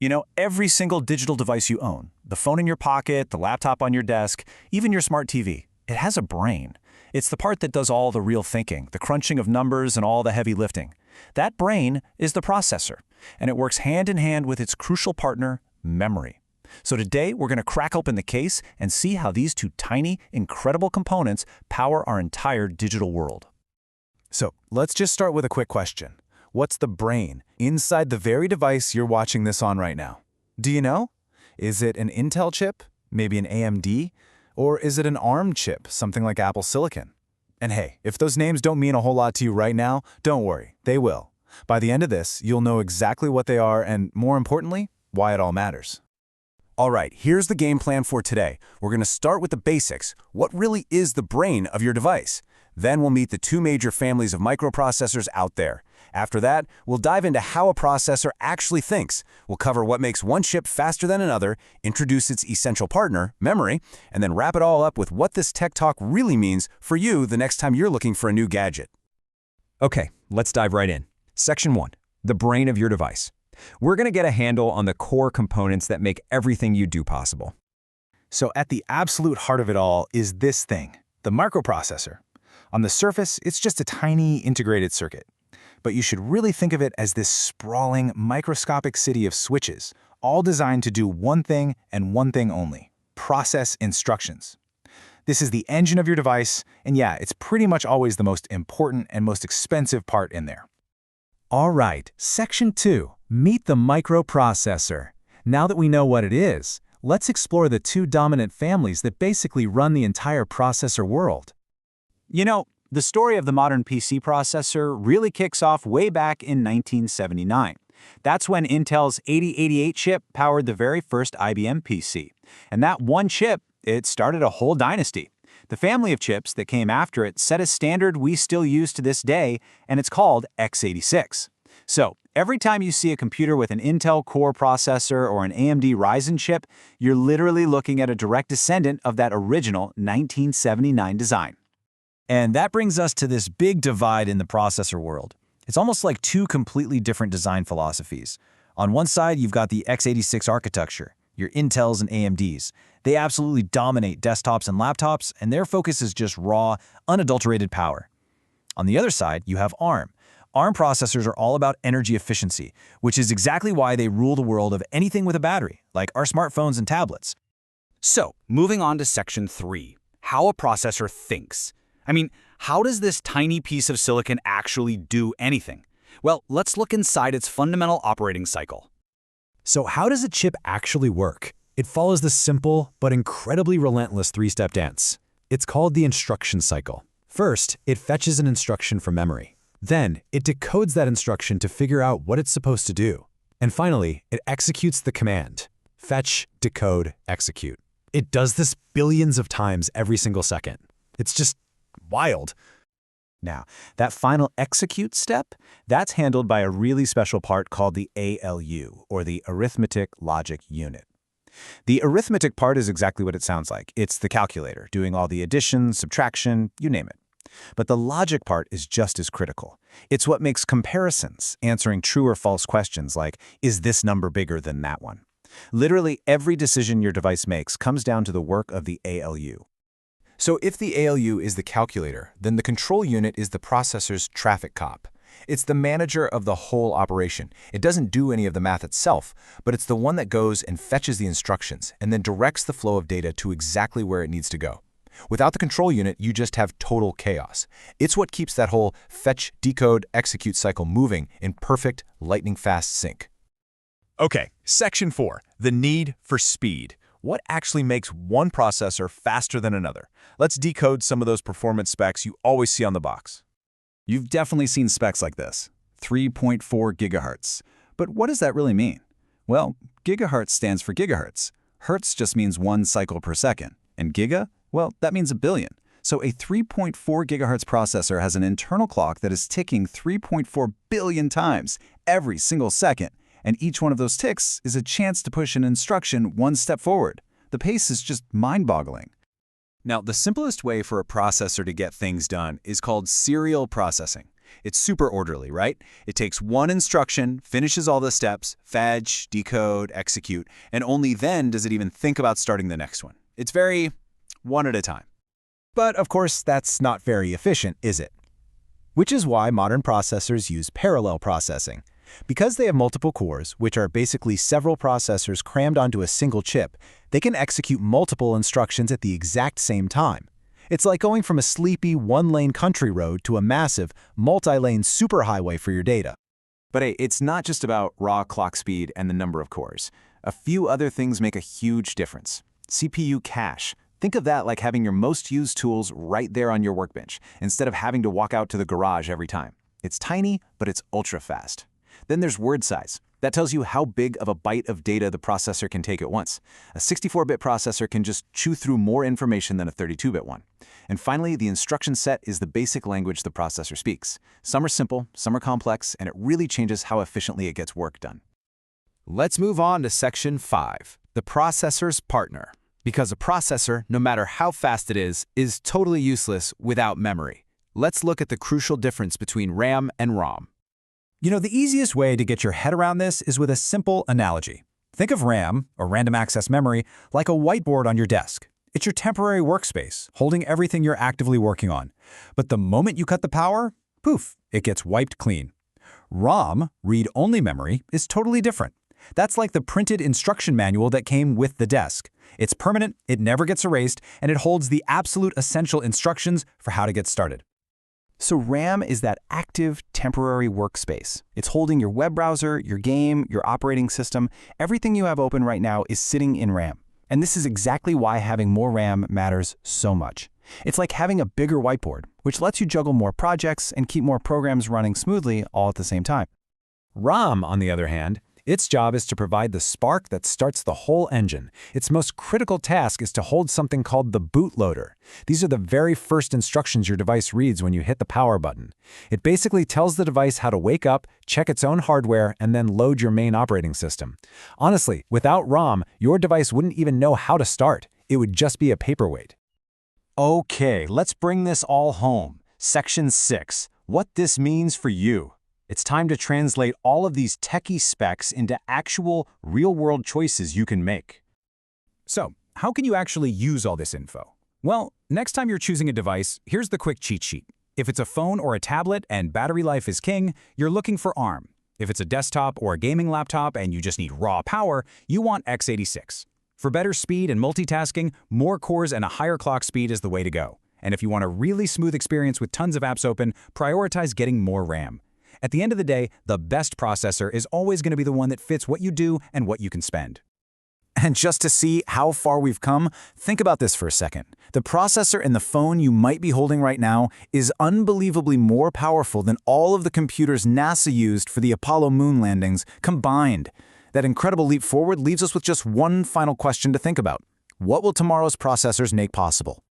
You know, every single digital device you own, the phone in your pocket, the laptop on your desk, even your smart TV, it has a brain. It's the part that does all the real thinking, the crunching of numbers and all the heavy lifting. That brain is the processor, and it works hand in hand with its crucial partner, memory. So today, we're going to crack open the case and see how these two tiny, incredible components power our entire digital world. So let's just start with a quick question. What's the brain inside the very device you're watching this on right now? Do you know? Is it an Intel chip, maybe an AMD, or is it an ARM chip, something like Apple Silicon? And hey, if those names don't mean a whole lot to you right now, don't worry, they will. By the end of this, you'll know exactly what they are and, more importantly, why it all matters. All right, here's the game plan for today. We're going to start with the basics. What really is the brain of your device? Then we'll meet the two major families of microprocessors out there. After that, we'll dive into how a processor actually thinks. We'll cover what makes one chip faster than another, introduce its essential partner, memory, and then wrap it all up with what this tech talk really means for you the next time you're looking for a new gadget. Okay, let's dive right in. Section 1, the brain of your device. We're going to get a handle on the core components that make everything you do possible. So at the absolute heart of it all is this thing, the microprocessor. On the surface, it's just a tiny integrated circuit. But you should really think of it as this sprawling, microscopic city of switches, all designed to do one thing and one thing only: process instructions. This is the engine of your device, and yeah, it's pretty much always the most important and most expensive part in there. All right, Section 2, meet the microprocessor. Now that we know what it is, let's explore the two dominant families that basically run the entire processor world. You know, the story of the modern PC processor really kicks off way back in 1979. That's when Intel's 8088 chip powered the very first IBM PC. And that one chip, it started a whole dynasty. The family of chips that came after it set a standard we still use to this day, and it's called x86. So, every time you see a computer with an Intel Core processor or an AMD Ryzen chip, you're literally looking at a direct descendant of that original 1979 design. And that brings us to this big divide in the processor world. It's almost like two completely different design philosophies. On one side, you've got the x86 architecture, your Intels and AMDs. They absolutely dominate desktops and laptops, and their focus is just raw, unadulterated power. On the other side, you have ARM. ARM processors are all about energy efficiency, which is exactly why they rule the world of anything with a battery, like our smartphones and tablets. So, moving on to Section 3, how a processor thinks. I mean, how does this tiny piece of silicon actually do anything? Well, let's look inside its fundamental operating cycle. So how does a chip actually work? It follows the simple but incredibly relentless three-step dance. It's called the instruction cycle. First, it fetches an instruction from memory. Then, it decodes that instruction to figure out what it's supposed to do. And finally, it executes the command: fetch, decode, execute. It does this billions of times every single second. It's just wild. Now, that final execute step, that's handled by a really special part called the ALU, or the Arithmetic Logic Unit. The arithmetic part is exactly what it sounds like. It's the calculator, doing all the addition, subtraction, you name it. But the logic part is just as critical. It's what makes comparisons, answering true or false questions like, is this number bigger than that one? Literally every decision your device makes comes down to the work of the ALU. So if the ALU is the calculator, then the control unit is the processor's traffic cop. It's the manager of the whole operation. It doesn't do any of the math itself, but it's the one that goes and fetches the instructions and then directs the flow of data to exactly where it needs to go. Without the control unit, you just have total chaos. It's what keeps that whole fetch, decode, execute cycle moving in perfect, lightning-fast sync. Okay, Section 4, the need for speed. What actually makes one processor faster than another? Let's decode some of those performance specs you always see on the box. You've definitely seen specs like this, 3.4 gigahertz. But what does that really mean? Well, gigahertz stands for gigahertz. Hertz just means 1 cycle per second. And giga? Well, that means a billion. So a 3.4 gigahertz processor has an internal clock that is ticking 3.4 billion times every single second. And each one of those ticks is a chance to push an instruction one step forward. The pace is just mind-boggling. Now, the simplest way for a processor to get things done is called serial processing. It's super orderly, right? It takes one instruction, finishes all the steps, fetch, decode, execute, and only then does it even think about starting the next one. It's very one at a time. But of course, that's not very efficient, is it? Which is why modern processors use parallel processing. Because they have multiple cores, which are basically several processors crammed onto a single chip, they can execute multiple instructions at the exact same time. It's like going from a sleepy one-lane country road to a massive, multi-lane superhighway for your data. But hey, it's not just about raw clock speed and the number of cores. A few other things make a huge difference. CPU cache. Think of that like having your most used tools right there on your workbench, instead of having to walk out to the garage every time. It's tiny, but it's ultra fast. Then there's word size. That tells you how big of a byte of data the processor can take at once. A 64-bit processor can just chew through more information than a 32-bit one. And finally, the instruction set is the basic language the processor speaks. Some are simple, some are complex, and it really changes how efficiently it gets work done. Let's move on to Section 5, the processor's partner. Because a processor, no matter how fast it is totally useless without memory. Let's look at the crucial difference between RAM and ROM. You know, the easiest way to get your head around this is with a simple analogy. Think of RAM, or random access memory, like a whiteboard on your desk. It's your temporary workspace, holding everything you're actively working on. But the moment you cut the power, poof, it gets wiped clean. ROM, read-only memory, is totally different. That's like the printed instruction manual that came with the desk. It's permanent, it never gets erased, and it holds the absolute essential instructions for how to get started. So RAM is that active, temporary workspace. It's holding your web browser, your game, your operating system. Everything you have open right now is sitting in RAM. And this is exactly why having more RAM matters so much. It's like having a bigger whiteboard, which lets you juggle more projects and keep more programs running smoothly all at the same time. ROM, on the other hand, its job is to provide the spark that starts the whole engine. Its most critical task is to hold something called the bootloader. These are the very first instructions your device reads when you hit the power button. It basically tells the device how to wake up, check its own hardware, and then load your main operating system. Honestly, without ROM, your device wouldn't even know how to start. It would just be a paperweight. Okay, let's bring this all home. Section 6. What this means for you. It's time to translate all of these techie specs into actual, real-world choices you can make. So, how can you actually use all this info? Well, next time you're choosing a device, here's the quick cheat sheet. If it's a phone or a tablet and battery life is king, you're looking for ARM. If it's a desktop or a gaming laptop and you just need raw power, you want x86. For better speed and multitasking, more cores and a higher clock speed is the way to go. And if you want a really smooth experience with tons of apps open, prioritize getting more RAM. At the end of the day, the best processor is always going to be the one that fits what you do and what you can spend. And just to see how far we've come, think about this for a second. The processor in the phone you might be holding right now is unbelievably more powerful than all of the computers NASA used for the Apollo moon landings combined. That incredible leap forward leaves us with just one final question to think about. What will tomorrow's processors make possible?